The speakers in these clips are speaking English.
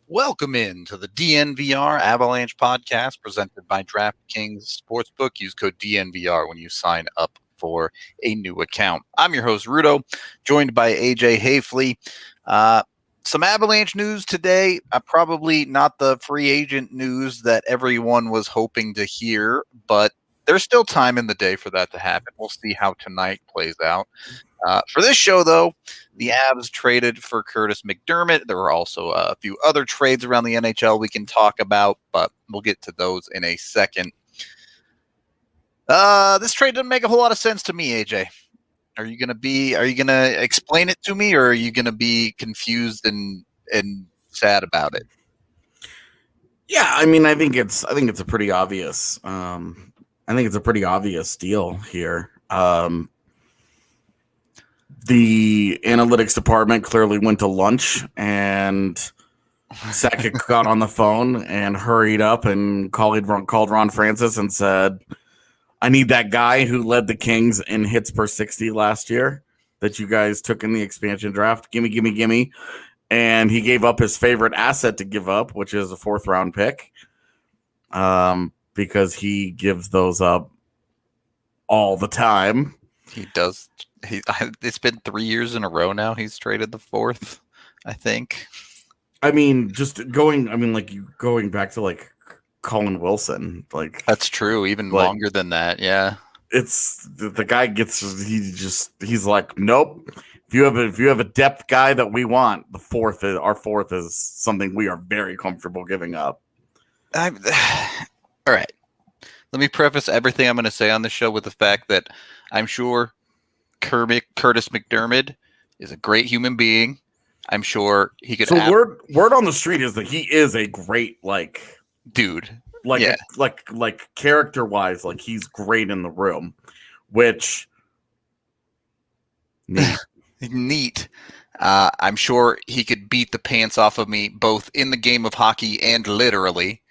Welcome in to the DNVR Avalanche Podcast presented by DraftKings Sportsbook. Use code DNVR when you sign up for a new account. I'm your host, Rudo, joined by AJ Haefele. Some Avalanche news today, probably not the free agent news that everyone was hoping to hear, but there's still time in the day for that to happen. We'll see how tonight plays out. For this show, though, the Avs traded for Kurtis MacDermid. There were also a few other trades around the NHL we can talk about, but we'll get to those in a second. This trade doesn't make a whole lot of sense to me, AJ. Are you gonna explain it to me, or are you gonna be confused and sad about it? Yeah, I mean, I think it's a pretty obvious. I think it's a pretty obvious deal here. The analytics department clearly went to lunch, and Sakic got on the phone and hurried up and called Ron Francis and said, I need that guy who led the Kings in hits per 60 last year that you guys took in the expansion draft. Gimme. And he gave up his favorite asset to give up, which is a 4th round pick, because he gives those up all the time. He does. It's been 3 years in a row now. He's traded the 4th, I think. I mean, going back to like Colin Wilson, like that's true. Even like, longer than that, yeah. It's the guy he's like, nope. If you have a depth guy that we want, our 4th is something we are very comfortable giving up. All right. Let me preface everything I'm going to say on the show with the fact that I'm sure Kurtis MacDermid is a great human being. I'm sure he could. So word on the street is that he is a great dude. Like character wise, like he's great in the room, which neat. I'm sure he could beat the pants off of me both in the game of hockey and literally.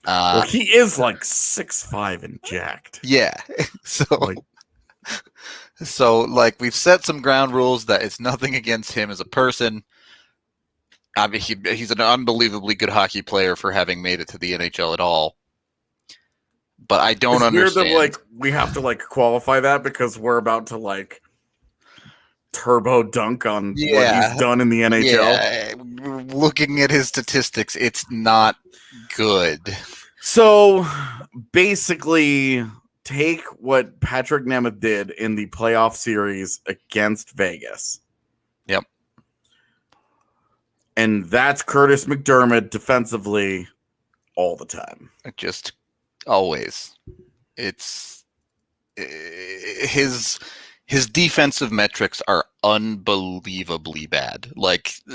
Well, he is like 6'5" and jacked. Yeah. So we've set some ground rules that it's nothing against him as a person. Obviously, he's an unbelievably good hockey player for having made it to the NHL at all. But I don't understand. Weird that we have to qualify that because we're about to turbo dunk on what he's done in the NHL. Yeah. Looking at his statistics, it's not good. So basically, take what Patrick Nemeth did in the playoff series against Vegas. Yep. And that's Kurtis MacDermid defensively all the time. Just always. It's his defensive metrics are unbelievably bad.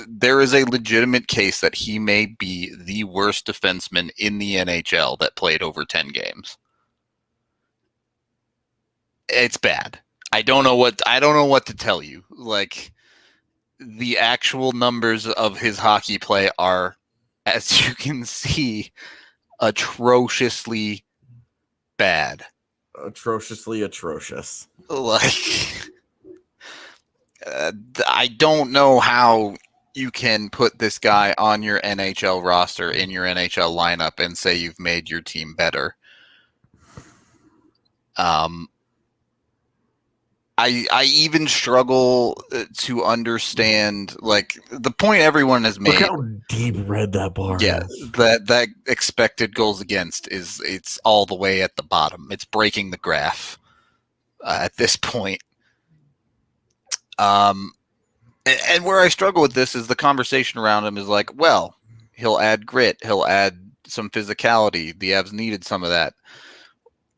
There is a legitimate case that he may be the worst defenseman in the NHL that played over 10 games. It's bad. I don't know what to tell you. The actual numbers of his hockey play are, as you can see, atrociously bad. Atrociously atrocious. I don't know how you can put this guy on your NHL roster in your NHL lineup and say you've made your team better. I even struggle to understand the point everyone has made. Look how deep red that bar is. Yeah, that expected goals against it's all the way at the bottom. It's breaking the graph at this point. And where I struggle with this is the conversation around him is well, he'll add grit, he'll add some physicality. The Avs needed some of that.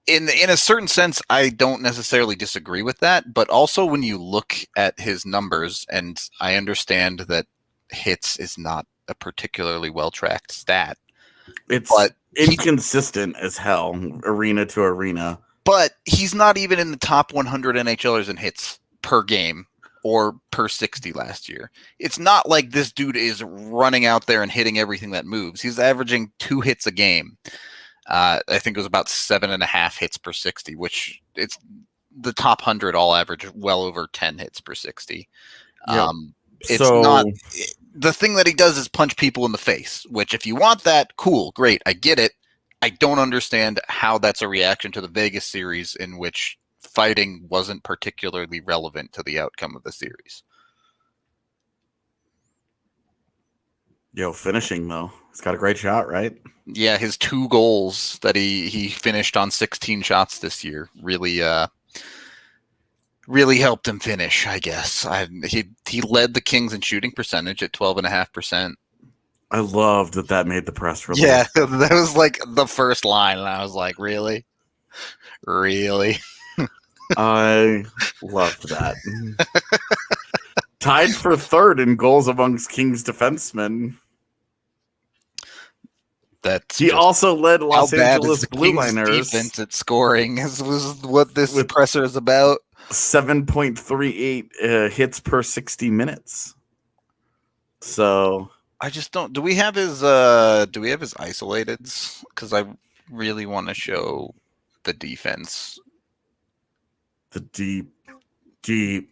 In a certain sense, I don't necessarily disagree with that, but also when you look at his numbers, and I understand that hits is not a particularly well-tracked stat. It's inconsistent as hell, arena to arena. But he's not even in the top 100 NHLers in hits per game or per 60 last year. It's not like this dude is running out there and hitting everything that moves. He's averaging 2 hits a game. I think it was about 7.5 hits per 60, which it's the top 100 all average well over 10 hits per 60. Yep. It's not the thing that he does is punch people in the face, which if you want that, cool, great. I get it. I don't understand how that's a reaction to the Vegas series in which fighting wasn't particularly relevant to the outcome of the series. Finishing though. He's got a great shot, right? Yeah, his 2 goals that he finished on 16 shots this year really helped him finish, I guess. He led the Kings in shooting percentage at 12.5%. I loved that made the press release. Yeah, that was like the first line, and I was like, really? Really? I loved that. Tied for 3rd in goals amongst Kings defensemen. He also led Los Angeles Blue Liners defense at scoring. Was what this presser is about. 7.38 hits per 60 minutes. So I just don't. Do we have his isolateds? Because I really want to show the defense. The deep. Yeah,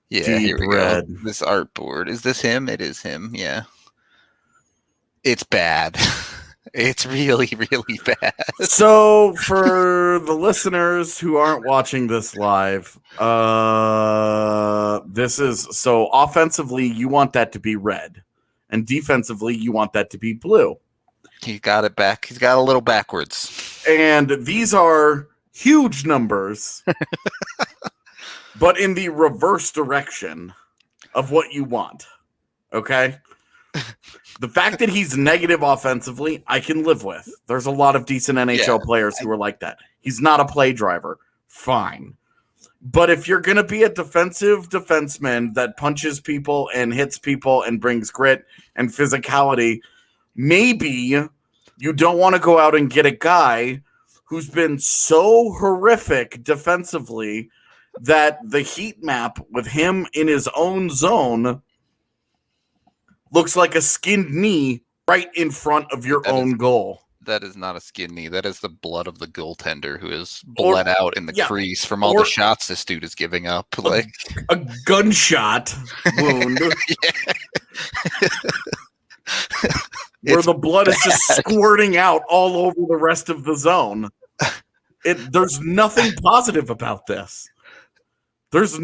deep here we red. go. This artboard. Is this him? It is him. Yeah. It's bad. It's really, really bad. So for the listeners who aren't watching this live, so offensively, you want that to be red. And defensively, you want that to be blue. He got it back. He's got a little backwards. And these are huge numbers, but in the reverse direction of what you want. Okay? The fact that he's negative offensively, I can live with. There's a lot of decent NHL players who are like that. He's not a play driver. Fine. But if you're going to be a defensive defenseman that punches people and hits people and brings grit and physicality, maybe you don't want to go out and get a guy who's been so horrific defensively that the heat map with him in his own zone looks like a skinned knee right in front of your own goal. That is not a skin knee. That is the blood of the goaltender who is bled out in the crease from all the shots this dude is giving up. Like a gunshot wound. Where the blood is just squirting out all over the rest of the zone. There's nothing positive about this. There's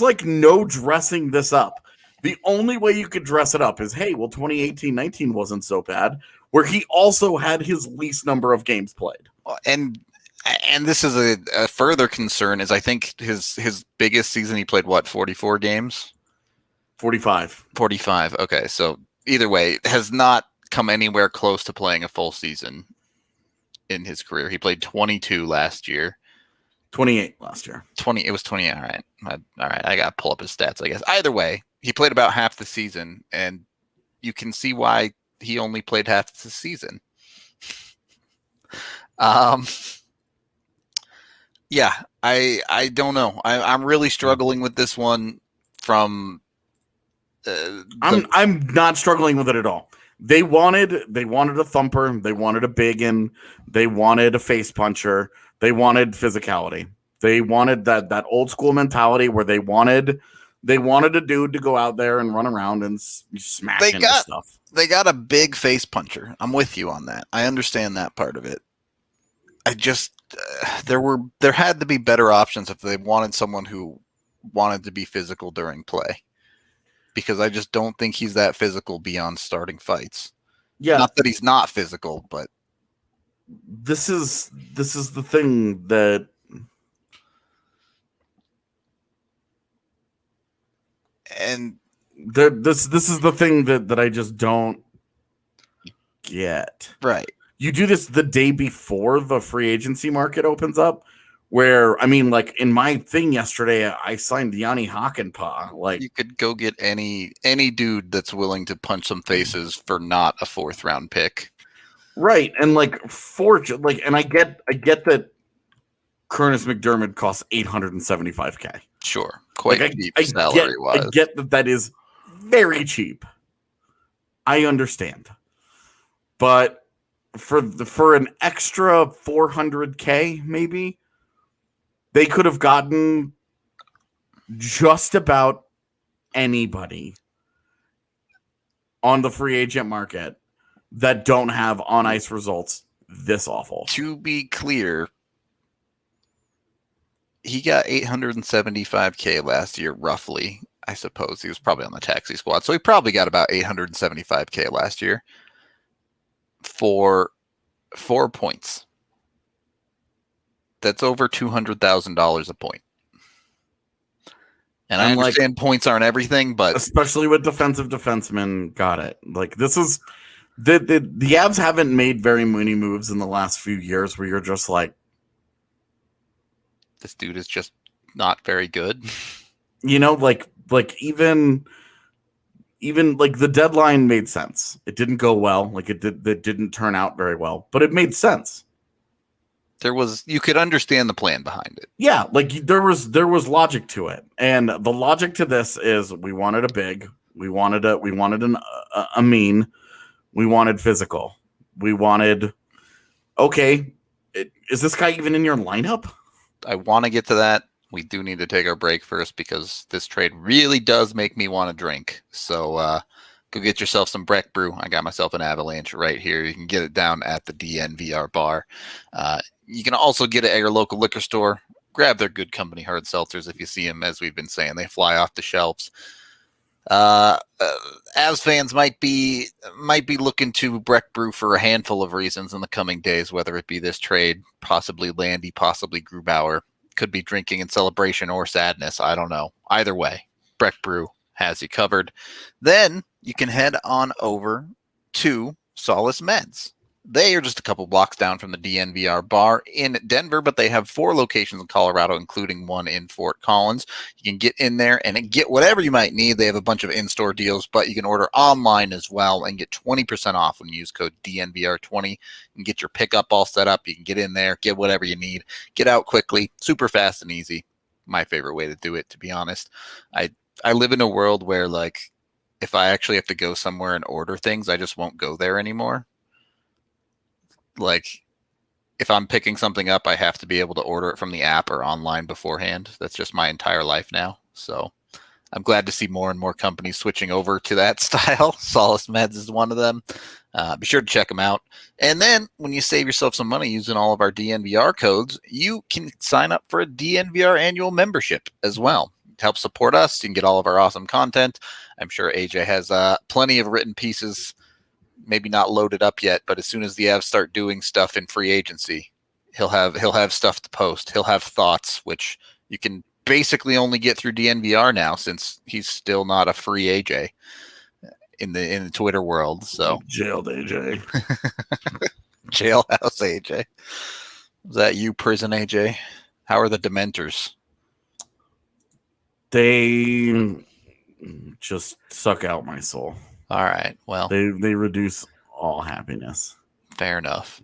like no dressing this up. The only way you could dress it up is, hey, well, 2018-19 wasn't so bad, where he also had his least number of games played. And this is a further concern is I think his biggest season he played, 44 games? 45. 45, okay. So either way, has not come anywhere close to playing a full season in his career. He played 22 last year. 28 last year. 20. It was 28. All right. I got to pull up his stats, I guess. Either way, he played about half the season, and you can see why he only played half the season. Yeah, I don't know. I'm really struggling with this one from I'm not struggling with it at all. They wanted a thumper, they wanted a biggin, they wanted a face puncher, they wanted physicality. They wanted that old school mentality where they wanted a dude to go out there and run around and smash into stuff. They got a big face puncher. I'm with you on that. I understand that part of it. I just there had to be better options if they wanted someone who wanted to be physical during play. Because I just don't think he's that physical beyond starting fights. Yeah. Not that he's not physical, but this is the thing that this is the thing that I just don't get. Right. You do this the day before the free agency market opens up, where, I mean, like in my thing yesterday, I signed Yanni Hakanpää. Like, you could go get any dude that's willing to punch some faces for not a 4th round pick. Right. And like and I get that Kurtis MacDermid costs $875K. Sure. Quite cheap salary-wise. I get that is very cheap. I understand. But for an extra $400K, maybe, They could have gotten just about anybody on the free agent market that don't have on ice results this awful. To be clear, he got $875K last year, roughly. I suppose he was probably on the taxi squad, so he probably got about $875K last year for 4 points. That's over $200,000 a point. And I understand points aren't everything, but especially with defensive defensemen, got it. Like, this is the Avs haven't made very many moves in the last few years where you're just like, this dude is just not very good. You know, like even like the deadline made sense. It didn't go well. Like it didn't turn out very well, but it made sense. You could understand the plan behind it. Yeah, like there was logic to it. And the logic to this is we wanted a big, we wanted a mean, we wanted physical. We wanted, okay, is this guy even in your lineup? I want to get to that. We do need to take our break first because this trade really does make me want to drink. So go get yourself some Breck Brew. I got myself an Avalanche right here. You can get it down at the DNVR bar. You can also get it at your local liquor store. Grab their Good Company hard seltzers if you see them, as we've been saying. They fly off the shelves. Avs fans might be looking to Breck Brew for a handful of reasons in the coming days, whether it be this trade, possibly Landy, possibly Grubauer. Could be drinking in celebration or sadness. I don't know. Either way, Breck Brew has you covered. Then you can head on over to Solace Meds. They are just a couple blocks down from the DNVR bar in Denver, but they have 4 locations in Colorado, including one in Fort Collins. You can get in there and get whatever you might need. They have a bunch of in-store deals, but you can order online as well and get 20% off when you use code DNVR20. You can get your pickup all set up. You can get in there, get whatever you need, get out quickly, super fast and easy. My favorite way to do it, to be honest. I live in a world where, like, if I actually have to go somewhere and order things, I just won't go there anymore. Like, if I'm picking something up, I have to be able to order it from the app or online beforehand. That's just my entire life now. So I'm glad to see more and more companies switching over to that style. Solace Meds is one of them. Be sure to check them out. And then when you save yourself some money using all of our DNVR codes, you can sign up for a DNVR annual membership as well. To help support us, you can get all of our awesome content. I'm sure AJ has plenty of written pieces, maybe not loaded up yet, but as soon as the Avs start doing stuff in free agency, he'll have stuff to post. He'll have thoughts, which you can basically only get through DNVR now, since he's still not a free AJ in the Twitter world. So jailed AJ, jailhouse AJ. Was that you, prison AJ? How are the Dementors? They just suck out my soul. All right. Well, they reduce all happiness. Fair enough.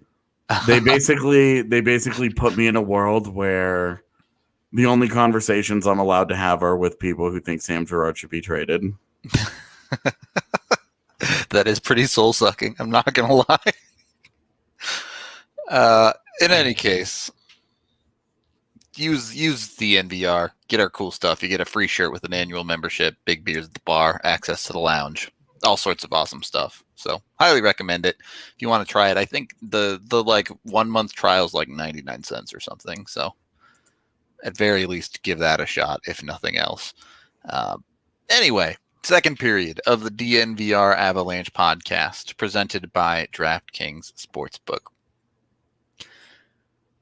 They basically put me in a world where the only conversations I'm allowed to have are with people who think Sam Girard should be traded. That is pretty soul-sucking. I'm not going to lie. In any case, use the NVR. Get our cool stuff. You get a free shirt with an annual membership, big beers at the bar, access to the lounge. All sorts of awesome stuff. So highly recommend it if you want to try it. I think the like 1 month trial is like 99 cents or something. So at very least, give that a shot, if nothing else. Anyway, second period of the DNVR Avalanche podcast presented by DraftKings Sportsbook.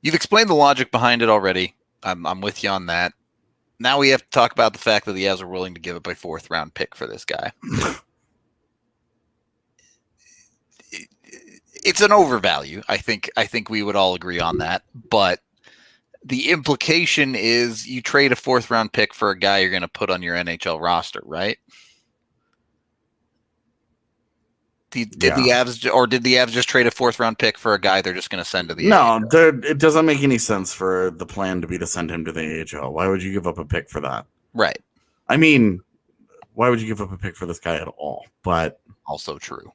You've explained the logic behind it already. I'm with you on that. Now we have to talk about the fact that the Avs are willing to give up a 4th round pick for this guy. It's an overvalue. I think we would all agree on that. But the implication is you trade a 4th round pick for a guy you're going to put on your NHL roster, right? Did the Avs just trade a 4th round pick for a guy they're just going to send to the AHL? It doesn't make any sense for the plan to be to send him to the AHL. Why would you give up a pick for that? Right. I mean, why would you give up a pick for this guy at all? But also true.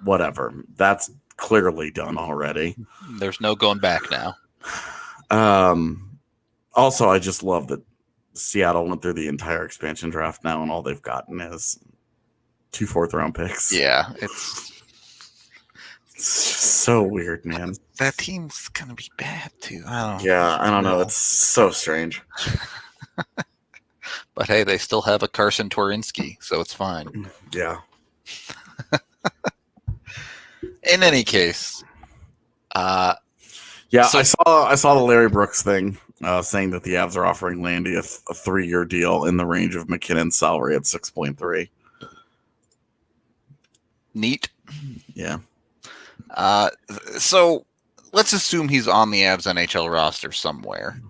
Whatever. That's clearly done already. There's no going back now. Also, I just love that Seattle went through the entire expansion draft now, and all they've gotten is 2 4th-round picks. Yeah, it's so weird, man. That team's gonna be bad too. I don't know. It's so strange. But hey, they still have a Carson Twarynski, so it's fine. Yeah. In any case, I saw the Larry Brooks thing saying that the Avs are offering Landy a 3-year deal in the range of McKinnon's salary at 6.3. Neat. Yeah. So let's assume he's on the Avs NHL roster somewhere.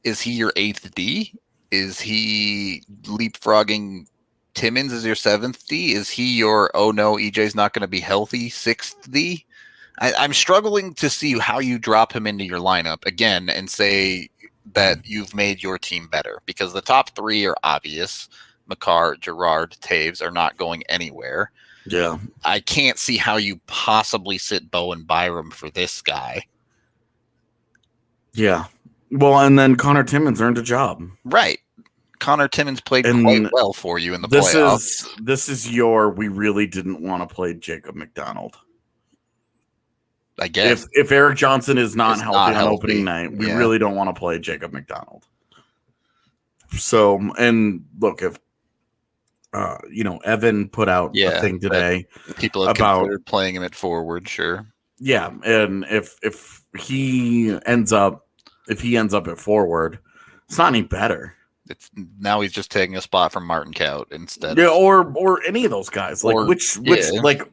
Is he your 8th D? Is he leapfrogging Timmins as your 7th D? Is he your, oh no, EJ's not going to be healthy 6th D? I'm struggling to see how you drop him into your lineup again and say that you've made your team better, because the top 3 are obvious. Makar, Girard, Taves are not going anywhere. Yeah. I can't see how you possibly sit Bowen Byram for this guy. Yeah. Well, and then Connor Timmins earned a job. Right. Connor Timmins played quite well for you in the playoffs. This is your, we really didn't want to play Jacob McDonald. I guess. If Eric Johnson is not healthy on opening night, we really don't want to play Jacob McDonald. So, and look, if Evan put out a thing today. People have considered playing him at forward, sure. Yeah, and if he ends up at forward, it's not any better. Now he's just taking a spot from Martin Kaut instead. Yeah, or any of those guys. Like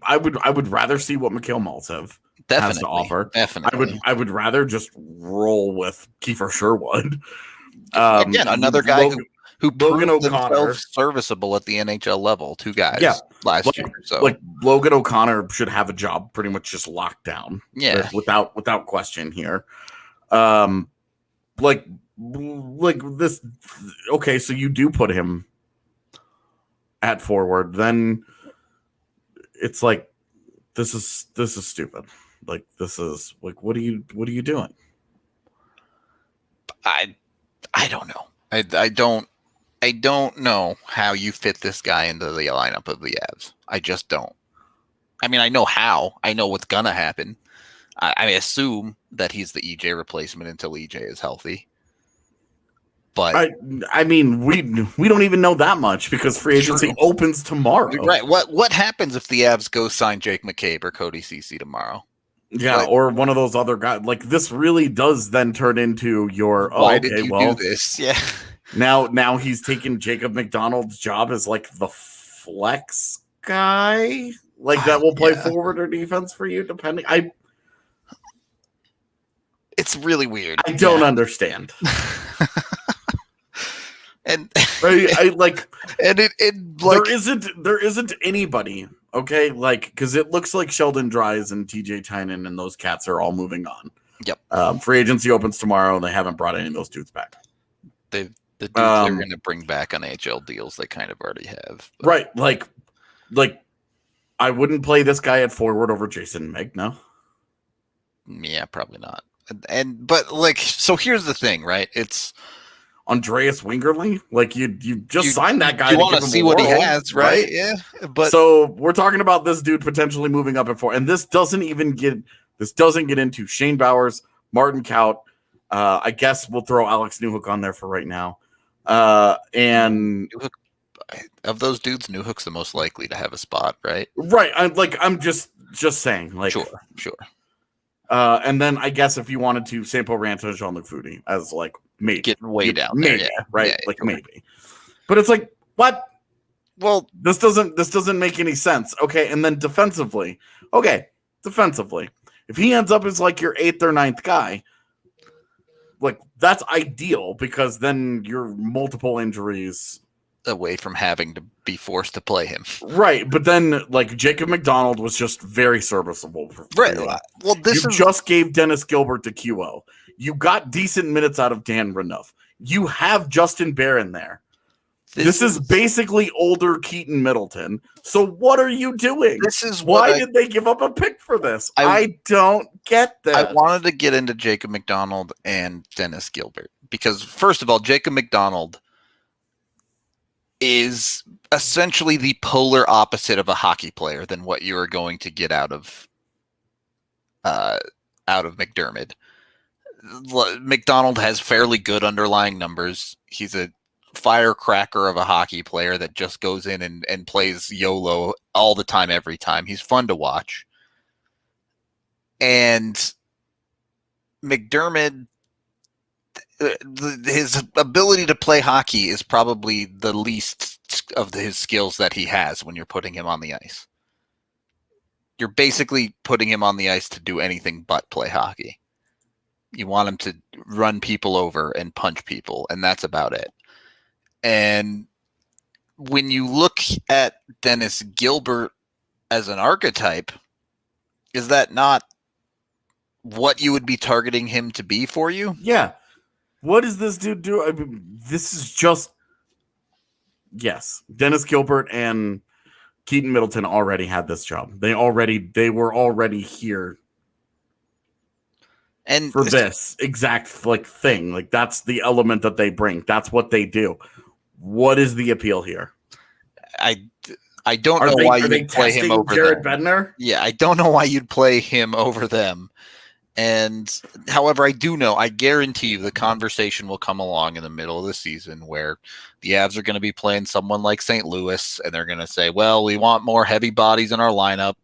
I would rather see what Mikhail Maltsev has to offer. Definitely. I would rather just roll with Kiefer Sherwood. Again, another guy who Logan proved O'Connor themselves serviceable at the NHL level. 2 guys last year. So Logan O'Connor should have a job pretty much just locked down. Yeah. Without question here. Like this. Okay, so you do put him at forward, then it's like this is stupid. Like this is like what are you doing? I don't know. I don't know how you fit this guy into the lineup of the Avs. I just don't. I mean, I know how. I know what's gonna happen. I assume that he's the EJ replacement until EJ is healthy. But I mean, we don't even know that much because free agency opens tomorrow. Right. What happens if the Avs go sign Jake McCabe or Cody Ceci tomorrow? Yeah, or one of those other guys. Like this really does then turn into your why did you do this? Yeah. Now he's taking Jacob McDonald's job as like the flex guy, like that will play forward or defense for you, depending. It's really weird. I don't understand. And I like, and it like there isn't anybody. Okay, like because it looks like Sheldon Dries and TJ Tynan and those cats are all moving on. Yep. Free agency opens tomorrow, and they haven't brought any of those dudes back. The dudes they're going to bring back on HL deals, they kind of already have. But. Right, like I wouldn't play this guy at forward over Jason Meg, no. Yeah, probably not. But like, so here's the thing, right? It's Andreas Wingerly. Like you just signed that guy. You want to see what he has, right? Yeah. But so we're talking about this dude potentially moving up at 4, and this doesn't get into Shane Bowers, Martin Kaut. I guess we'll throw Alex Newhook on there for right now. And Newhook, of those dudes, Newhook's the most likely to have a spot, right? Right. I'm just saying, like, sure. And then I guess if you wanted to, Sampo Ranta, Jean-Luc Foudy as like maybe getting way down maybe, there, right? Yeah, like maybe, but it's like what? Well, this doesn't make any sense. Okay, and then defensively, if he ends up as like your 8th or 9th guy, like that's ideal because then you're multiple injuries away from having to be forced to play him. Right, but then like Jacob McDonald was just very serviceable. Right. Well, just gave Dennis Gilbert to QO. You got decent minutes out of Dan Renouf. You have Justin Barron there. This is basically older Keaton Middleton. So what are you doing? Why did they give up a pick for this? I don't get that. I wanted to get into Jacob McDonald and Dennis Gilbert because first of all, Jacob McDonald is essentially the polar opposite of a hockey player than what you are going to get out of McDermott. McDonald has fairly good underlying numbers. He's a firecracker of a hockey player that just goes in and plays YOLO all the time, every time. He's fun to watch. And McDermott, his ability to play hockey is probably the least of his skills that he has when you're putting him on the ice. You're basically putting him on the ice to do anything but play hockey. You want him to run people over and punch people, and that's about it. And when you look at Dennis Gilbert as an archetype, is that not what you would be targeting him to be for you? Yeah. What does this dude do? I mean, this is just... Yes. Dennis Gilbert and Keaton Middleton already had this job. They were already here. And for this exact thing. Like, that's the element that they bring. That's what they do. What is the appeal here? I don't know why you'd play him over Jared Bednar? Yeah, I don't know why you'd play him over them. And however, I guarantee you the conversation will come along in the middle of the season where the Avs are going to be playing someone like St. Louis, and they're going to say, well, we want more heavy bodies in our lineup.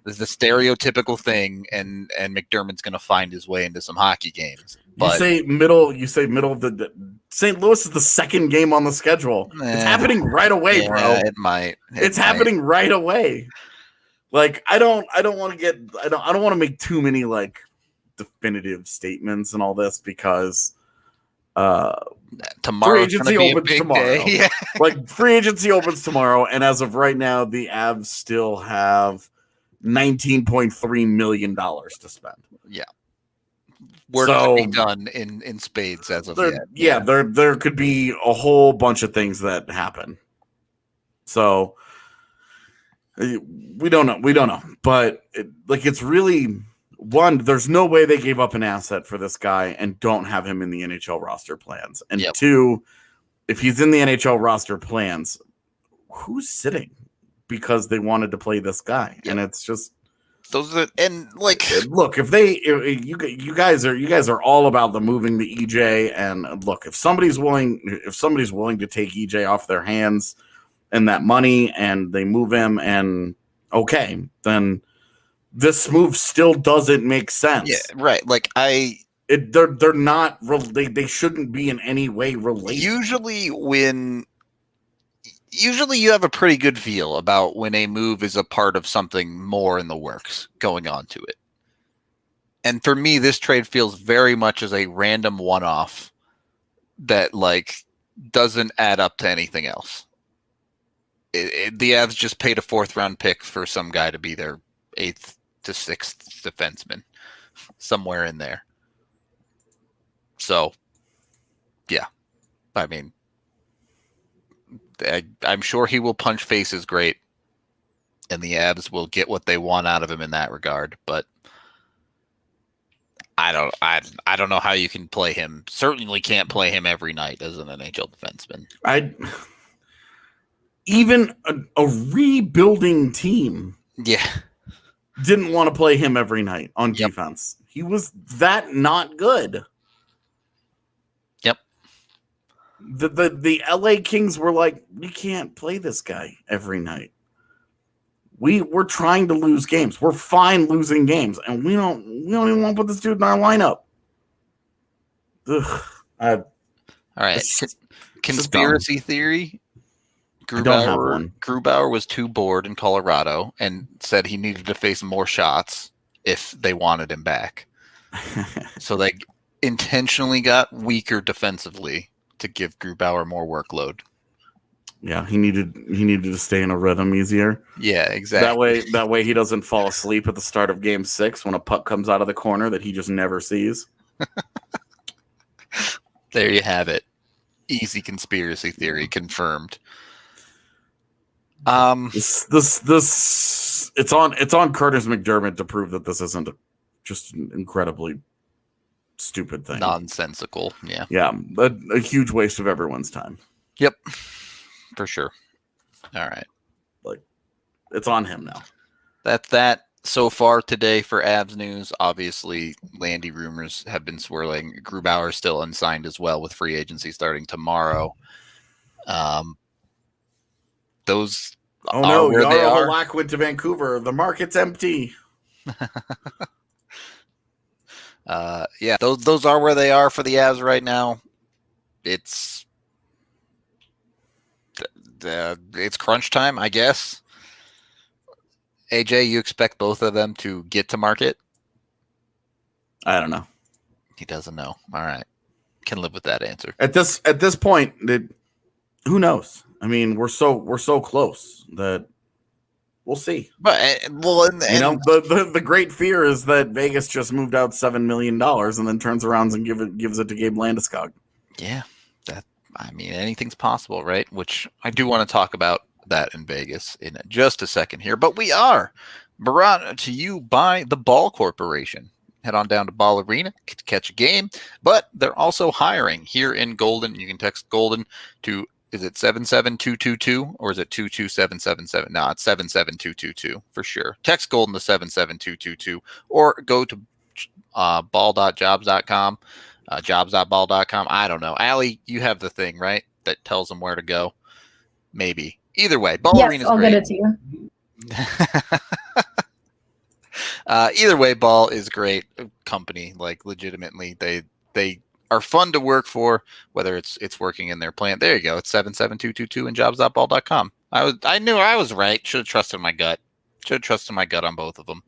This is the stereotypical thing, and McDermott's going to find his way into some hockey games. But, you say middle of the St. Louis is the second game on the schedule. It's happening right away, bro. It might. It's happening right away. Like, I don't want to make too many definitive statements and all this because tomorrow free agency opens tomorrow. Yeah. Free agency opens tomorrow, and as of right now, the Avs still have $19.3 million to spend. Yeah. Work to be done in spades as of yet. Yeah, there could be a whole bunch of things that happen. So we don't know. But it's really... One, there's no way they gave up an asset for this guy and don't have him in the NHL roster plans. And two, if he's in the NHL roster plans, who's sitting because they wanted to play this guy? Yep. And it's just those are look, if you guys are all about the moving the EJ, and look, if somebody's willing to take EJ off their hands and that money and they move him, and okay, then this move still doesn't make sense. Yeah, right. They're not. They shouldn't be in any way related. Usually you have a pretty good feel about when a move is a part of something more in the works going on to it. And for me, this trade feels very much as a random one-off that doesn't add up to anything else. The Avs just paid a 4th round pick for some guy to be their 8th to 6th defenseman, somewhere in there. So, yeah. I mean, I'm sure he will punch faces great, and the Avs will get what they want out of him in that regard. But I don't know how you can play him. Certainly can't play him every night as an NHL defenseman. Even a rebuilding team. Yeah. Didn't want to play him every night on defense. He was that not good. Yep. The LA Kings were like, we can't play this guy every night. We're trying to lose games. We're fine losing games, and we don't even want to put this dude in our lineup. Ugh. All right. Conspiracy theory. Grubauer was too bored in Colorado and said he needed to face more shots if they wanted him back. So they intentionally got weaker defensively to give Grubauer more workload. Yeah, he needed to stay in a rhythm easier. Yeah, exactly. That way he doesn't fall asleep at the start of Game 6 when a puck comes out of the corner that he just never sees. There you have it. Easy conspiracy theory confirmed. This it's on Kurtis MacDermid to prove that this isn't just an incredibly stupid thing. Nonsensical. Yeah. Yeah. A huge waste of everyone's time. Yep. For sure. All right. Like, it's on him now. That's that so far today for Avs news. Obviously, Landy rumors have been swirling. Grubauer still unsigned as well with free agency starting tomorrow. Those Oh no, where they are. Halak went to Vancouver. The market's empty. Yeah, those are where they are for the Avs right now. It's crunch time, I guess. AJ, you expect both of them to get to market? I don't know. He doesn't know. All right, can live with that answer. At this point, who knows? I mean, we're so close that we'll see. But the great fear is that Vegas just moved out $7 million and then turns around and gives it to Gabe Landeskog. Yeah, anything's possible, right? Which I do want to talk about that in Vegas in just a second here. But we are brought to you by the Ball Corporation. Head on down to Ball Arena to catch a game. But they're also hiring here in Golden. You can text Golden to, is it 77222 or is it 22777? No, it's 77222 for sure. Text Golden to 77222 or go to ball.jobs.com, jobs.ball.com. I don't know. Allie, you have the thing, right? That tells them where to go. Maybe. Either way, Ball Arena is great. I'll get it to you. Either way, Ball is great company. Like, legitimately, they are fun to work for, whether it's working in their plant. There you go. It's 77222 and jobs.ball.com. I knew I was right. Should have trusted my gut. Should have trusted my gut on both of them.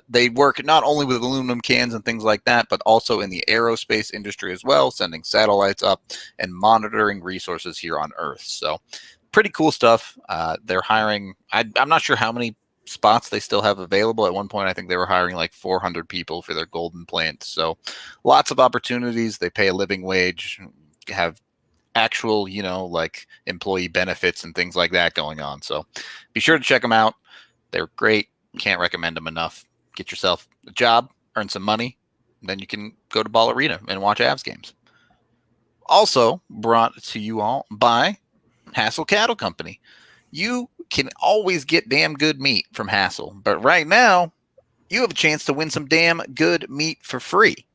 They work not only with aluminum cans and things like that, but also in the aerospace industry as well, sending satellites up and monitoring resources here on Earth. So pretty cool stuff. They're hiring. I'm not sure how many spots they still have available. At one point, I think they were hiring like 400 people for their Golden plant. So lots of opportunities. They pay a living wage, have actual, like employee benefits and things like that going on. So be sure to check them out. They're great. Can't recommend them enough. Get yourself a job, earn some money, then you can go to Ball Arena and watch Avs games. Also brought to you all by Haefele Cattle Company. You can always get damn good meat from Haefele, but right now you have a chance to win some damn good meat for free.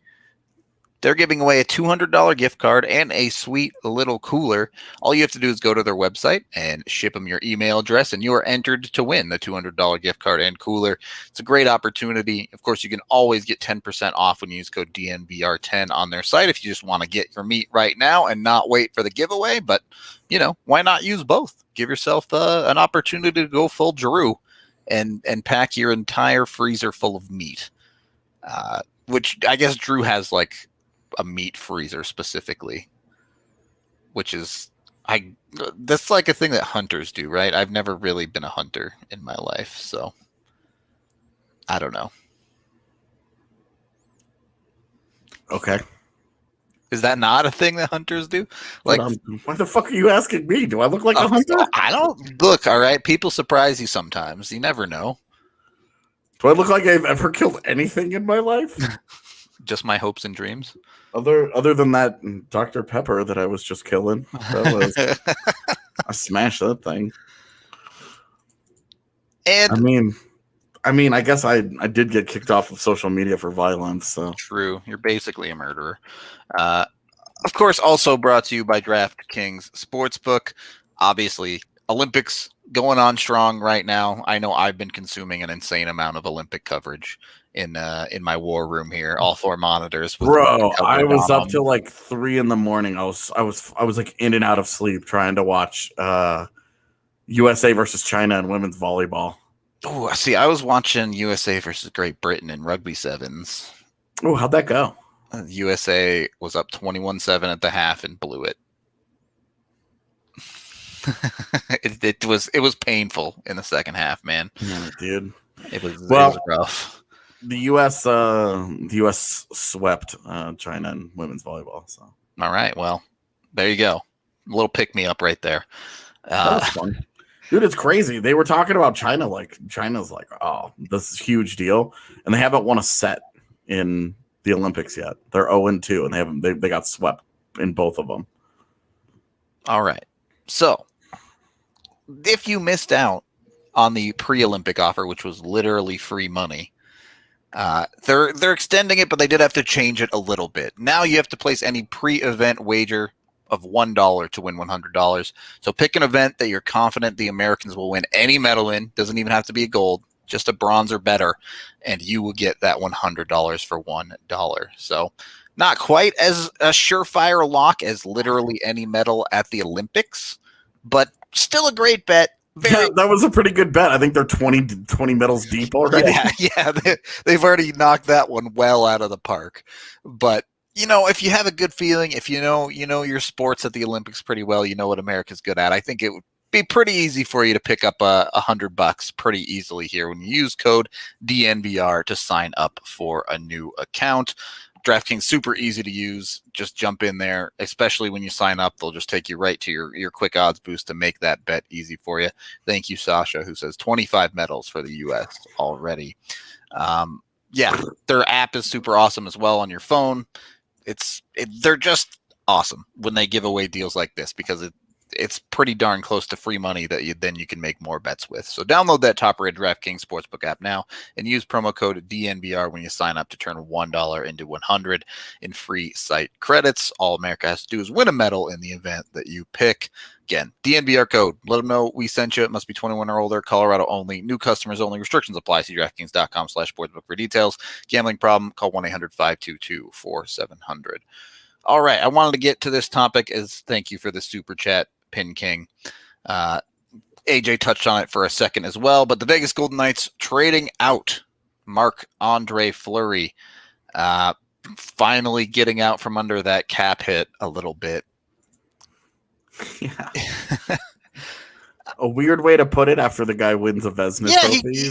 They're giving away a $200 gift card and a sweet little cooler. All you have to do is go to their website and ship them your email address, and you are entered to win the $200 gift card and cooler. It's a great opportunity. Of course, you can always get 10% off when you use code DNVR10 on their site if you just want to get your meat right now and not wait for the giveaway. But, why not use both? Give yourself an opportunity to go full Drew and pack your entire freezer full of meat, which I guess Drew has like a meat freezer specifically, which is that's like a thing that hunters do, right? I've never really been a hunter in my life, so I don't know. Okay. Is that not a thing that hunters do? Like, why the fuck are you asking me? Do I look like a hunter? I don't look. All right, people surprise you sometimes. You never know. Do I look like I've ever killed anything in my life? Just my hopes and dreams. Other than that Dr. Pepper that I was just killing. I smashed that thing. And I mean, I guess I did get kicked off of social media for violence. So true. You're basically a murderer. Of course, also brought to you by DraftKings Sportsbook. Obviously, Olympics going on strong right now. I know I've been consuming an insane amount of Olympic coverage in my war room here. All four monitors. Bro, I was up till like 3 a.m. I was like in and out of sleep trying to watch USA versus China in women's volleyball. Oh, see, I was watching USA versus Great Britain in rugby sevens. Oh, how'd that go? USA was up 21-7 at the half and blew it. It was painful in the second half, man. Yeah, dude. It was rough. The U.S. swept China in women's volleyball. So all right, well, there you go. A little pick me up right there. That was fun. Dude, it's crazy. They were talking about China's like, oh, this is a huge deal, and they haven't won a set in the Olympics yet. They're 0-2, and they got swept in both of them. All right. So, if you missed out on the pre-Olympic offer, which was literally free money, they're extending it, but they did have to change it a little bit. Now you have to place any pre-event wager of $1 to win $100. So pick an event that you're confident the Americans will win any medal in. Doesn't even have to be a gold, just a bronze or better, and you will get that $100 for $1. So not quite as a surefire lock as literally any medal at the Olympics, but still a great bet. Yeah, that was a pretty good bet. I think they're 20 medals deep already. Yeah, they've already knocked that one well out of the park. But, if you have a good feeling, if you know your sports at the Olympics pretty well, you know what America's good at, I think it would be pretty easy for you to pick up $100 pretty easily here when you use code DNVR to sign up for a new account. DraftKings super easy to use. Just jump in there, especially when you sign up. They'll just take you right to your quick odds boost to make that bet easy for you. Thank you, Sasha, who says 25 medals for the U.S. already. Yeah, their app is super awesome as well on your phone. They're just awesome when they give away deals like this because it's pretty darn close to free money that you can make more bets with. So download that top-rated DraftKings Sportsbook app now and use promo code DNVR when you sign up to turn $1 into $100 in free site credits. All America has to do is win a medal in the event that you pick. Again, DNVR code. Let them know we sent you. It must be 21 or older. Colorado only. New customers only. Restrictions apply. See DraftKings.com/sportsbook for details. Gambling problem? Call 1-800-522-4700. All right. I wanted to get to this topic as thank you for the super chat, Pin King. AJ touched on it for a second as well, but the Vegas Golden Knights trading out Marc-Andre Fleury, finally getting out from under that cap hit a little bit. Yeah. A weird way to put it after the guy wins a Vezina trophy. He's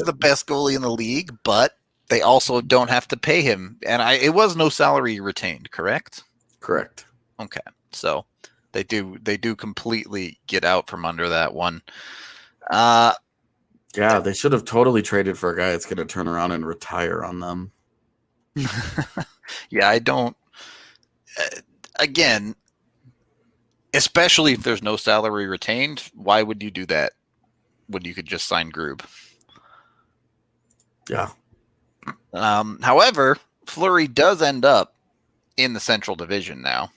the best goalie in the league, but they also don't have to pay him. And it was no salary retained, correct? Correct. Okay. So they do completely get out from under that one. Yeah, they should have totally traded for a guy that's going to turn around and retire on them. Yeah, I don't. Again, especially if there's no salary retained, why would you do that when you could just sign Grube? Yeah. However, Fleury does end up in the Central Division now.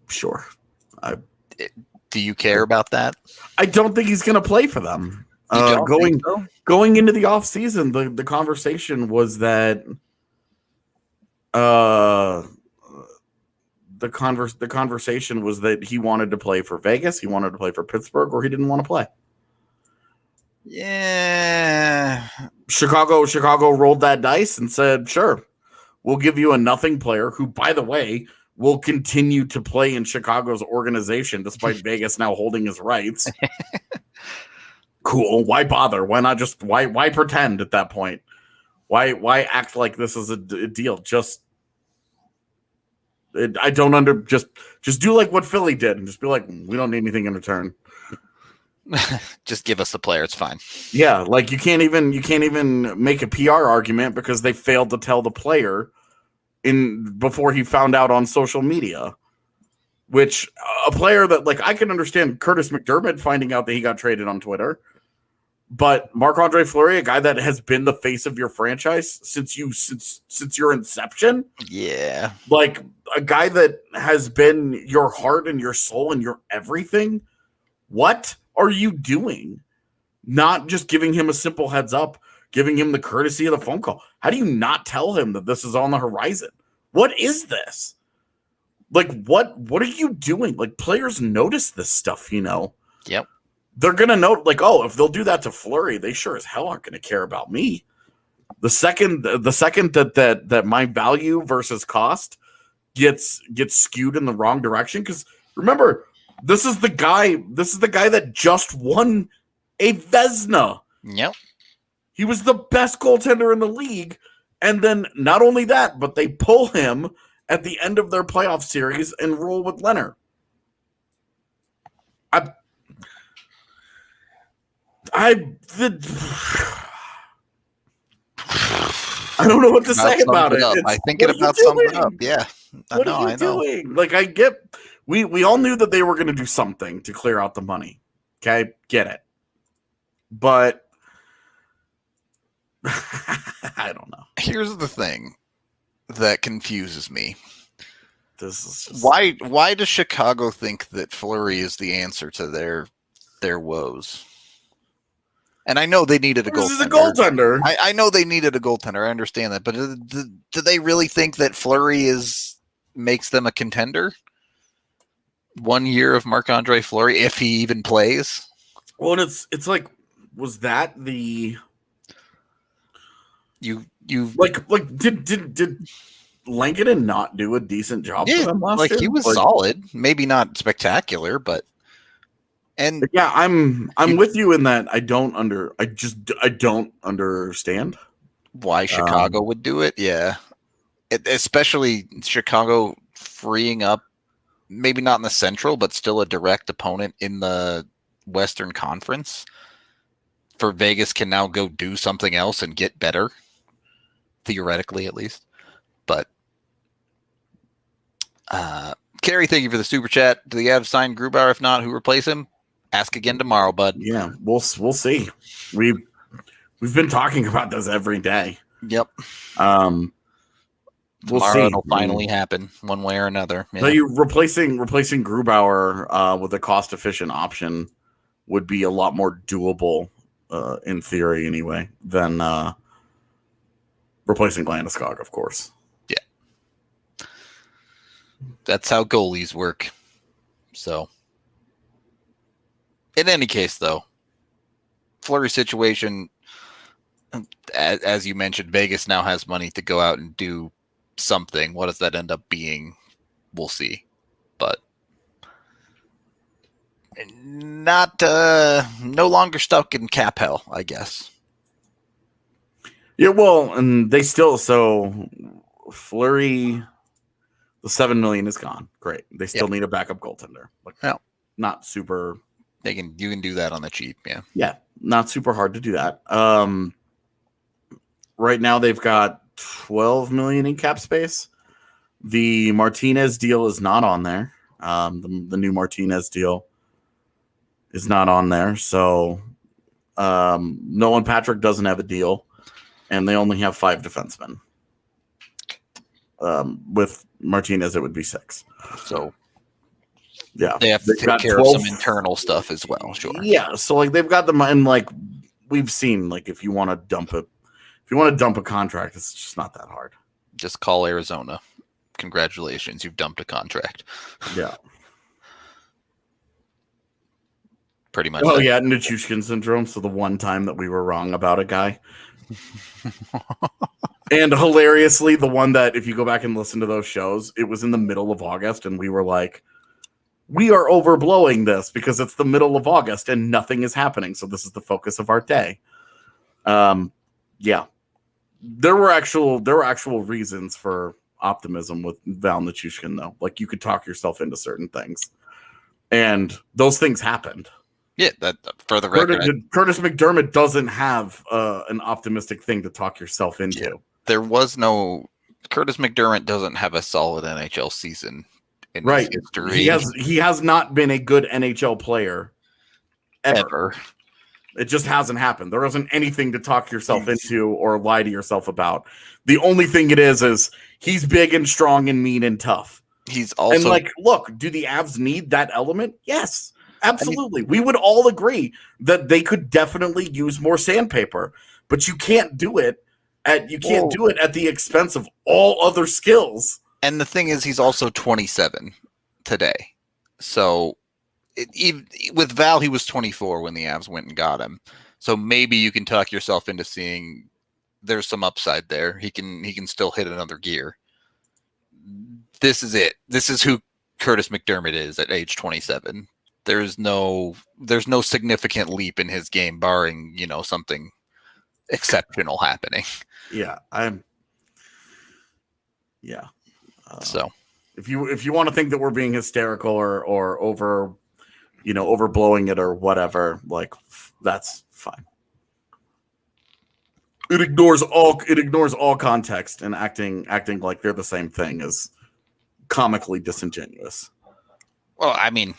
Sure. Do you care about that? I don't think he's going to play for them. Going into the offseason, the conversation was that the conversation was that he wanted to play for Vegas, he wanted to play for Pittsburgh, or he didn't want to play. Yeah. Chicago rolled that dice and said, sure, we'll give you a nothing player who, by the way, will continue to play in Chicago's organization despite Vegas now holding his rights. Cool. Why bother? Why not just why pretend at that point? Why act like this is a deal? Just do like what Philly did and just be like, we don't need anything in return. Just give us the player. It's fine. Yeah, like you can't even make a PR argument because they failed to tell the player before he found out on social media. Which a player that, like, I can understand Kurtis MacDermid finding out that he got traded on Twitter, but Marc-Andre Fleury, a guy that has been the face of your franchise since your inception, yeah, like a guy that has been your heart and your soul and your everything. What are you doing? Not just giving him a simple heads up, giving him the courtesy of the phone call. How do you not tell him that this is on the horizon? What is this? Like, what are you doing? Like, players notice this stuff, Yep. They're going to know, like, oh, if they'll do that to Fleury, they sure as hell aren't going to care about me. The second that my value versus cost gets skewed in the wrong direction, because remember, this is the guy that just won a Vezina. Yep. He was the best goaltender in the league, and then not only that, but they pull him at the end of their playoff series and roll with Leonard. I don't know what to say about it. I think it about sums it up. Yeah. What are you doing? Like, I get, we all knew that they were going to do something to clear out the money. Okay, get it. But I don't know. Here's the thing that confuses me. This is just... Why does Chicago think that Flurry is the answer to their woes? And I know they needed a goaltender. This is a goaltender. I know they needed a goaltender. I understand that, but do they really think that Flurry makes them a contender? 1 year of Marc-Andre Fleury, if he even plays. Well, and it's like, was that the you like did Lankinen not do a decent job for them last year? He was solid, maybe not spectacular, but yeah, I'm with you in that. I don't understand why Chicago would do it. Yeah, especially Chicago freeing up, maybe not in the Central, but still a direct opponent in the Western Conference. For Vegas can now go do something else and get better, theoretically at least. But Kerry, thank you for the super chat. Do the Avs sign Grubauer? If not, who replace him? Ask again tomorrow, bud. Yeah, we'll see. We've been talking about this every day. Yep. We'll tomorrow see. It'll finally happen one way or another. Yeah. So you replacing Grubauer with a cost efficient option would be a lot more doable, in theory anyway, than replacing Landeskog, of course. Yeah. That's how goalies work. So, in any case, though, Fleury situation, as you mentioned, Vegas now has money to go out and do something. What does that end up being? We'll see. But not no longer stuck in cap hell, I guess. Yeah, well, and they still, so Fleury, the $7 million is gone. Great. They still need a backup goaltender. Like, not super. You can do that on the cheap. Yeah. Yeah. Not super hard to do that. Right now they've got $12 million in cap space. The Martinez deal is not on there. The new Martinez deal is not on there. So Nolan Patrick doesn't have a deal, and they only have 5 defensemen. With Martinez, it would be 6. So yeah, they have to take care of some internal stuff as well. Sure. Yeah. So like they've got them, and like we've seen, like if you want to dump a contract, it's just not that hard. Just call Arizona. Congratulations, you've dumped a contract. Yeah. Pretty much. Oh, yeah, Nichushkin syndrome. So the one time that we were wrong about a guy. And hilariously, the one that, if you go back and listen to those shows, it was in the middle of August, and we were like, we are overblowing this because it's the middle of August and nothing is happening. So this is the focus of our day. Yeah. There were actual reasons for optimism with Val Nichushkin, though. Like, you could talk yourself into certain things. And those things happened. Yeah, that for the record. Kurtis MacDermid doesn't have an optimistic thing to talk yourself into. Yeah, there was no... Kurtis MacDermid doesn't have a solid NHL season in his history. He has not been a good NHL player ever. It just hasn't happened. There isn't anything to talk yourself into or lie to yourself about. The only thing it is he's big and strong and mean and tough. He's also... And like, look, do the Avs need that element? Yes, absolutely. We would all agree that they could definitely use more sandpaper, but you can't do it at the expense of all other skills. And the thing is, he's also 27 today. So with Val, he was 24 when the Avs went and got him. So maybe you can talk yourself into seeing there's some upside there. He can still hit another gear. This is it. This is who Kurtis MacDermid is at age 27. There's no significant leap in his game, barring, something exceptional happening. Yeah, So if you want to think that we're being hysterical or over, overblowing it or whatever, like, that's fine. It ignores all context, and acting like they're the same thing is comically disingenuous. Well, I mean,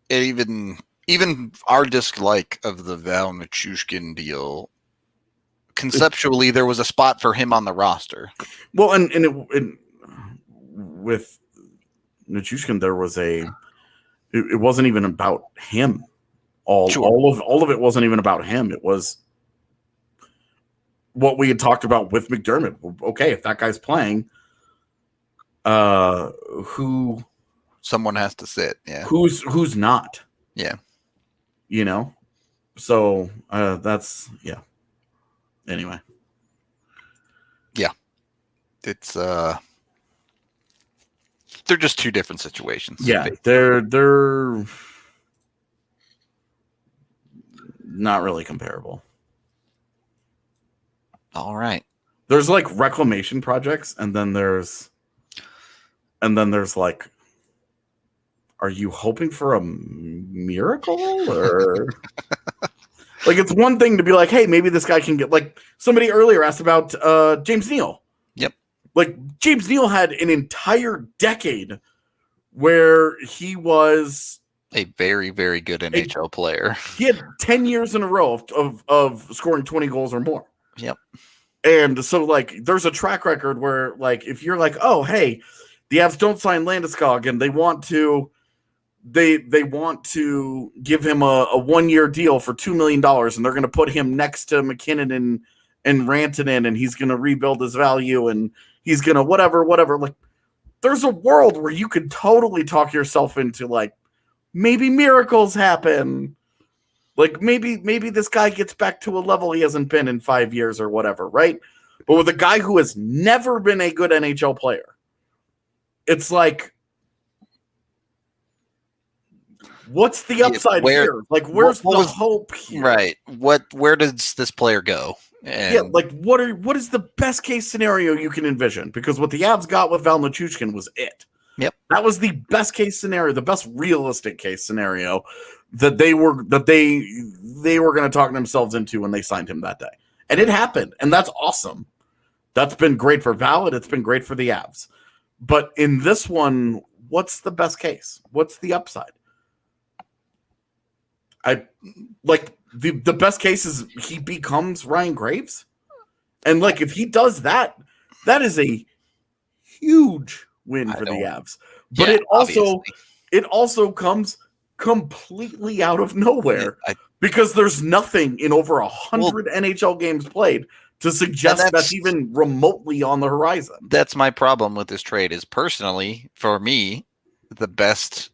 even our dislike of the Val Nichushkin deal, conceptually, there was a spot for him on the roster. Well, and with Nichushkin, there was it wasn't even about him. All of it wasn't even about him. It was what we had talked about with MacDermid. Okay, if that guy's playing, who someone has to sit. Yeah. Who's not? Yeah. You know? So that's Anyway. Yeah. It's they're just two different situations. Yeah, they're not really comparable. All right. There's like reclamation projects, and then there's like, are you hoping for a miracle? Or like, it's one thing to be like, hey, maybe this guy can get, like somebody earlier asked about James Neal. Yep. Like, James Neal had an entire decade where he was a very, very good NHL player. He had 10 years in a row of scoring 20 goals or more. Yep. And so, like, there's a track record where, like, if you're like, oh, hey, the Avs don't sign Landeskog and they want to give him a 1-year deal for $2 million, and they're going to put him next to McKinnon and Rantanen, and he's going to rebuild his value, and he's going to whatever. Like, there's a world where you could totally talk yourself into, like, maybe miracles happen. Like, maybe this guy gets back to a level he hasn't been in 5 years or whatever, right? But with a guy who has never been a good NHL player, it's like, what's the upside here? Like, where's the hope here? Right. Where does this player go? And yeah, like, what is the best case scenario you can envision? Because what the Avs got with Val Nichushkin was it. Yep. That was the best case scenario, the best realistic case scenario that they were going to talk themselves into when they signed him that day. And it happened, and that's awesome. That's been great for Val, and it's been great for the Avs. But in this one, what's the best case? What's the upside? I like the best case is he becomes Ryan Graves. And like, if he does that, that is a huge win for the Avs. But it also comes completely out of nowhere because there's nothing in over 100 NHL games played to suggest that's even remotely on the horizon. That's my problem with this trade is, personally, for me, the best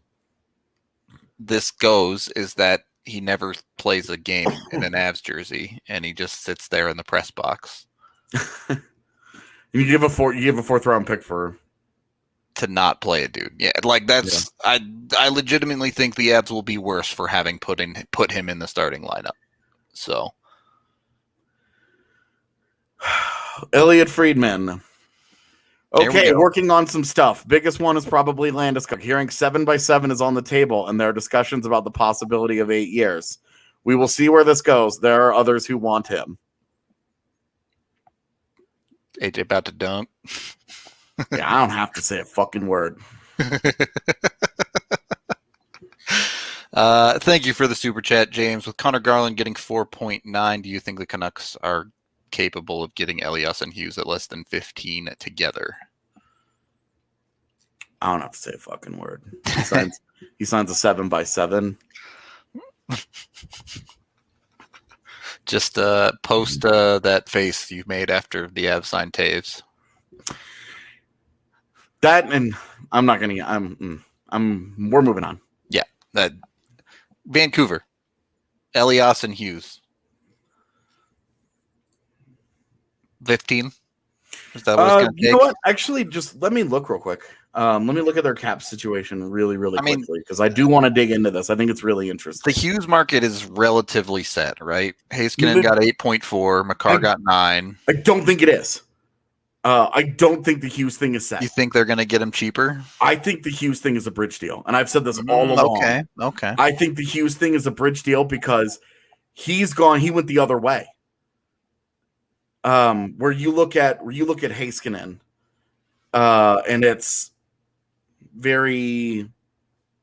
this goes is that he never plays a game in an Avs jersey, and he just sits there in the press box. You give a fourth round pick to not play a dude. Yeah, like that's I legitimately think the Avs will be worse for having put him in the starting lineup. So Elliot Friedman. Okay, working on some stuff. Biggest one is probably Landeskog. Hearing 7x7 is on the table, and there are discussions about the possibility of 8 years. We will see where this goes. There are others who want him. AJ about to dunk. Yeah, I don't have to say a fucking word. Thank you for the super chat, James. With Connor Garland getting 4.9, do you think the Canucks are capable of getting Elias and Hughes at less than 15 together? I don't have to say a fucking word. He signs a 7x7. Just post that face you made after the Avs signed Taves. That, and I'm not gonna. We're moving on. Yeah, that Vancouver, Elias and Hughes. 15. Is that what it's going to take? You know what? Actually, just let me look real quick. Let me look at their cap situation really quickly, because I do want to dig into this. I think it's really interesting. The Hughes market is relatively set, right? Heiskanen got 8.4. Makar got 9. I don't think it is. I don't think the Hughes thing is set. You think they're going to get him cheaper? I think the Hughes thing is a bridge deal, and I've said this all along. Okay. I think the Hughes thing is a bridge deal because he's gone. He went the other way. where you look at Heiskanen, and it's very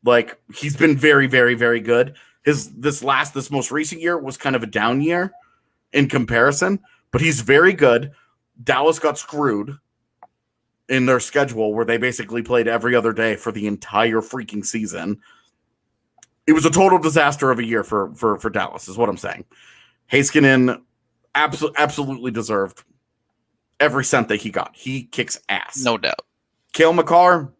like he's been very, very, very good. This most recent year was kind of a down year in comparison, but he's very good. Dallas got screwed in their schedule where they basically played every other day for the entire freaking season. It was a total disaster of a year for Dallas, is what I'm saying. Heiskanen absolutely deserved every cent that he got. He kicks ass. No doubt. Cale Makar,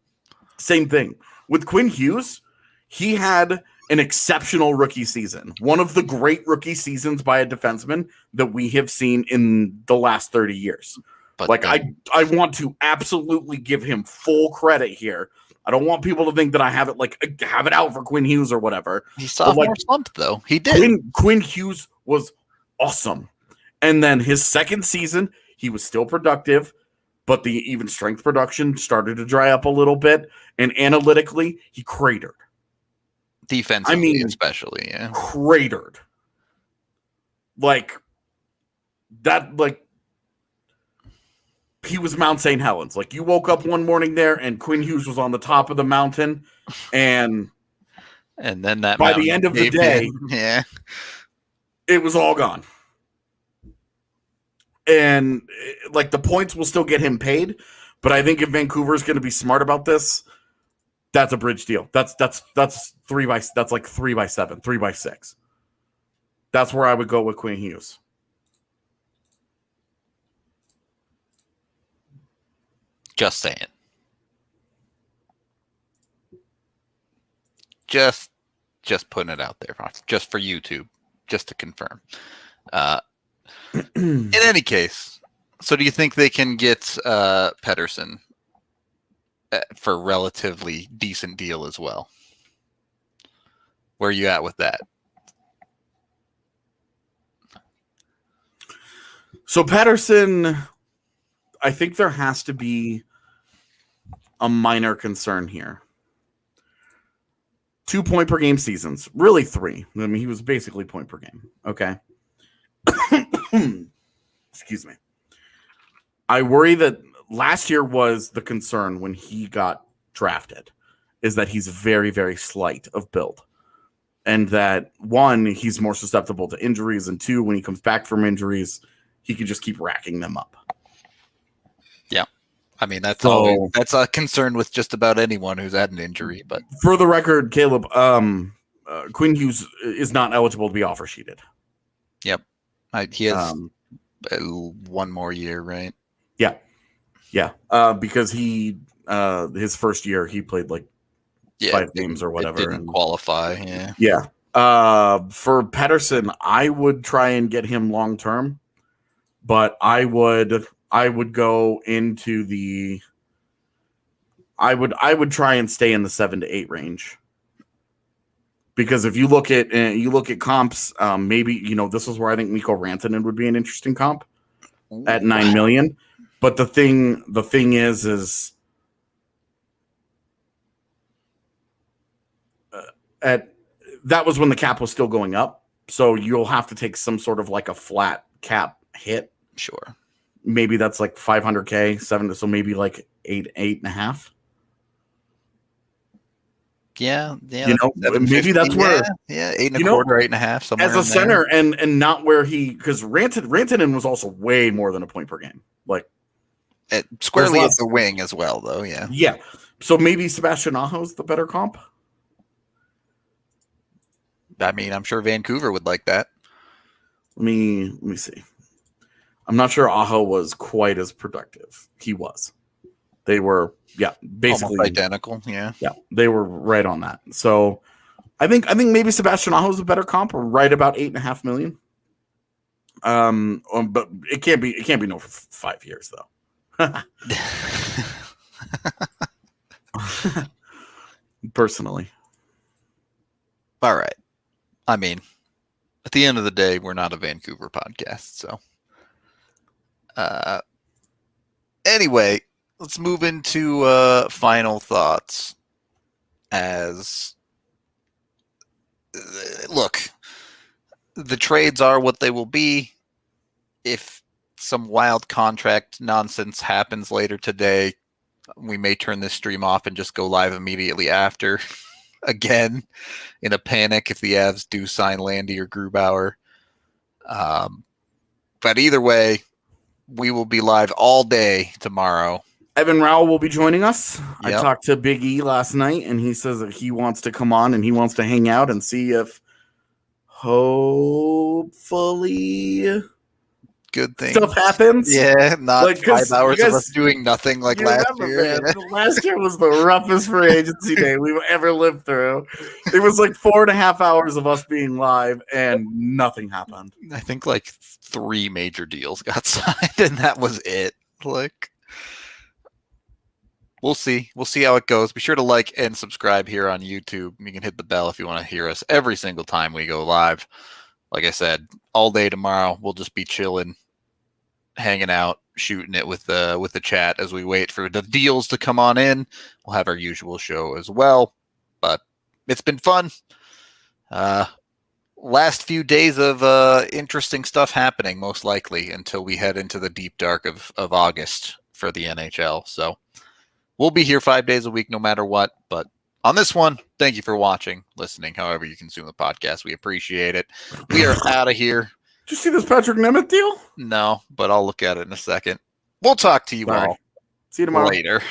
same thing. With Quinn Hughes, he had an exceptional rookie season. One of the great rookie seasons by a defenseman that we have seen in the last 30 years. But like, I want to absolutely give him full credit here. I don't want people to think that I have it out for Quinn Hughes or whatever. He sophomore slumped, though. He did. Quinn Hughes was awesome. And then his second season, he was still productive, but the even strength production started to dry up a little bit. And analytically, he cratered. Defensively, especially, yeah. Cratered. Like, that, like, he was Mount St. Helens. Like, you woke up one morning there, and Quinn Hughes was on the top of the mountain, and then that by the end of the day, yeah, it was all gone. And, like, the points will still get him paid, but I think if Vancouver's going to be smart about this, that's a bridge deal. That's like 3 by 7, 3 by 6. That's where I would go with Quinn Hughes. Just saying. Just putting it out there, just for YouTube, just to confirm. In any case, so do you think they can get Pettersson for a relatively decent deal as well? Where are you at with that? So Pettersson, I think there has to be a minor concern here. 2 point per game seasons, really 3. I mean, he was basically point per game. Okay. Excuse me. I worry that last year was the concern when he got drafted, is that he's very, very slight of build. And that, 1, he's more susceptible to injuries, and 2, when he comes back from injuries, he can just keep racking them up. Yeah. I mean, that's a concern with just about anyone who's had an injury. But for the record, Caleb, Quinn Hughes is not eligible to be offer sheeted. Yep. He has 1 more year, right? Yeah. Yeah. Because he his first year he played like 5 games or whatever. Didn't qualify. Yeah. Yeah. For Pettersson, I would try and get him long term, but I would go into the I would try and stay in the 7 to 8 range. Because if you look at comps, maybe this is where I think Mikko Rantanen would be an interesting comp at $9 million. But the thing is that was when the cap was still going up, so you'll have to take some sort of like a flat cap hit. Sure, maybe that's like $500K, 7, so maybe like 8.5. Yeah. Maybe that's where 8.25, 8.5, somewhere as a center, and not where because Rantanen was also way more than a point per game, like squarely at the wing as well, though. Yeah. So maybe Sebastian Aho's the better comp. I mean, I'm sure Vancouver would like that. Let me see. I'm not sure Aho was quite as productive. He was. They were, basically almost identical. Yeah, they were right on that. So, I think maybe Sebastian Aho is a better comp, right about $8.5 million. But it can't be no for 5 years though. Personally, all right. I mean, at the end of the day, we're not a Vancouver podcast, so. Anyway, let's move into final thoughts. Look, the trades are what they will be. If some wild contract nonsense happens later today, we may turn this stream off and just go live immediately after. Again, in a panic if the Avs do sign Landy or Grubauer. But either way, we will be live all day tomorrow. Evan Rowell will be joining us. Yep. I talked to Big E last night, and he says that he wants to come on and he wants to hang out and see if hopefully good things stuff happens. Yeah, not like, 5 hours of us doing nothing like last year. Man, last year was the roughest free agency day we've ever lived through. It was like 4.5 hours of us being live and nothing happened. I think like 3 major deals got signed and that was it. Like, we'll see. We'll see how it goes. Be sure to like and subscribe here on YouTube. You can hit the bell if you want to hear us every single time we go live. Like I said, all day tomorrow, we'll just be chilling, hanging out, shooting it with the chat as we wait for the deals to come on in. We'll have our usual show as well, but it's been fun. Last few days of interesting stuff happening, most likely, until we head into the deep dark of August for the NHL. So we'll be here 5 days a week no matter what, but on this one, thank you for watching, listening, however you consume the podcast. We appreciate it. We are out of here. Did you see this Patrick Nemeth deal? No, but I'll look at it in a second. We'll talk to you all See you tomorrow. later.